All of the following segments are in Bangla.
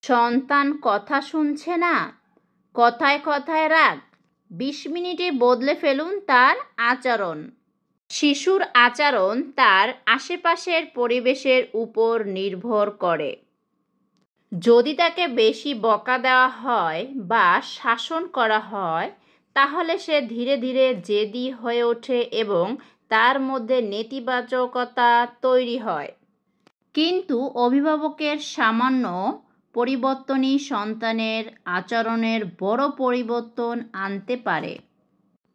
সন্তান কথা শুনছে না, কথায় কথায় রাগ। 20 মিনিটে বদলে ফেলুন তার আচরণ। শিশুর আচরণ তার আশেপাশের পরিবেশের উপর নির্ভর করে। যদি তাকে বেশি বকা দেওয়া হয় বা শাসন করা হয়, তাহলে সে ধীরে ধীরে জেদি হয়ে ওঠে এবং তার মধ্যে নেতিবাচকতা তৈরি হয়। কিন্তু অভিভাবকের সামান্য পরিবর্তনই সন্তানের আচরণের বড় পরিবর্তন আনতে পারে।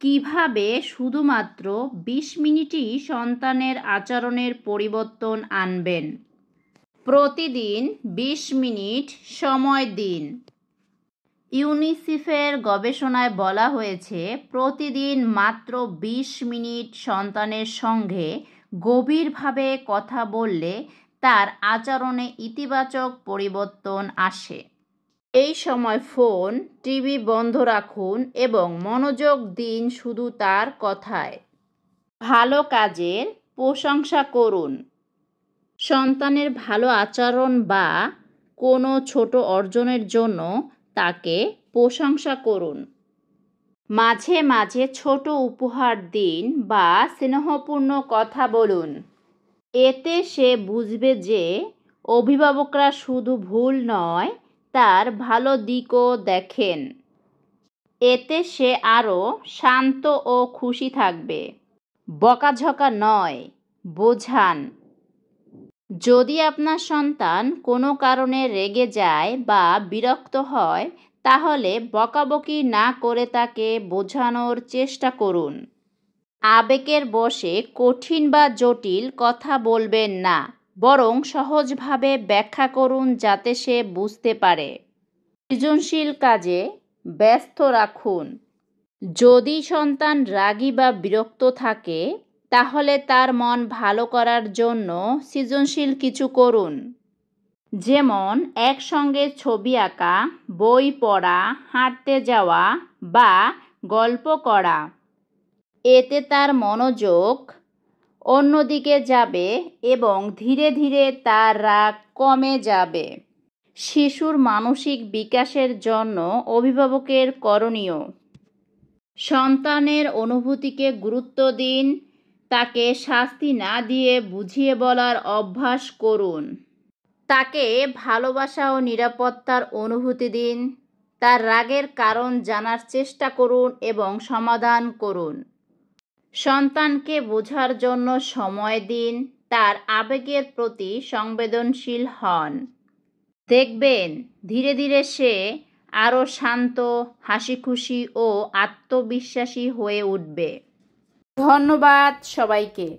কিভাবে শুধুমাত্র 20 মিনিটই সন্তানের আচরণের পরিবর্তন আনবেন? প্রতিদিন 20 মিনিট সময় দিন। ইউনিসেফের গবেষণায় বলা হয়েছে, প্রতিদিন মাত্র 20 মিনিট সন্তানের সঙ্গে গভীরভাবে কথা বললে তার আচরণে ইতিবাচক পরিবর্তন আসে। এই সময় ফোন, টিভি বন্ধ রাখুন এবং মনোযোগ দিন শুধু তার কথায়। ভালো কাজের প্রশংসা করুন। সন্তানের ভালো আচরণ বা কোনো ছোট অর্জনের জন্য তাকে প্রশংসা করুন। মাঝে মাঝে ছোট উপহার দিন বা স্নেহপূর্ণ কথা বলুন। এতে সে বুঝবে যে অভিভাবকরা শুধু ভুল নয়, তার ভালো দিকও দেখেন। এতে সে আরও শান্ত ও খুশি থাকবে। বকাঝকা নয়, বোঝান। যদি আপনার সন্তান কোনো কারণে রেগে যায় বা বিরক্ত হয়, তাহলে বকাবকি না করে তাকে বোঝানোর চেষ্টা করুন। আবেগের বশে কঠিন বা জটিল কথা বলবেন না, বরং সহজভাবে ব্যাখ্যা করুন যাতে সে বুঝতে পারে। সৃজনশীল কাজে ব্যস্ত রাখুন। যদি সন্তান রাগী বা বিরক্ত থাকে, তাহলে তার মন ভালো করার জন্য সৃজনশীল কিছু করুন। যেমন একসঙ্গে ছবি আঁকা, বই পড়া, হাঁটতে যাওয়া বা গল্প করা। এতে তার মনোযোগ অন্যদিকে যাবে এবং ধীরে ধীরে তার রাগ কমে যাবে। শিশুর মানসিক বিকাশের জন্য অভিভাবকের করণীয়: সন্তানের অনুভূতিকে গুরুত্ব দিন, তাকে শাস্তি না দিয়ে বুঝিয়ে বলার অভ্যাস করুন। তাকে ভালোবাসা ও নিরাপত্তার অনুভূতি দিন। তার রাগের কারণ জানার চেষ্টা করুন এবং সমাধান করুন। সন্তানকে বোঝার জন্য সময় দিন, তার আবেগের প্রতি সংবেদনশীল হন। দেখবেন ধীরে ধীরে সে আরও শান্ত, হাসিখুশি ও আত্মবিশ্বাসী হয়ে উঠবে। ধন্যবাদ সবাইকে।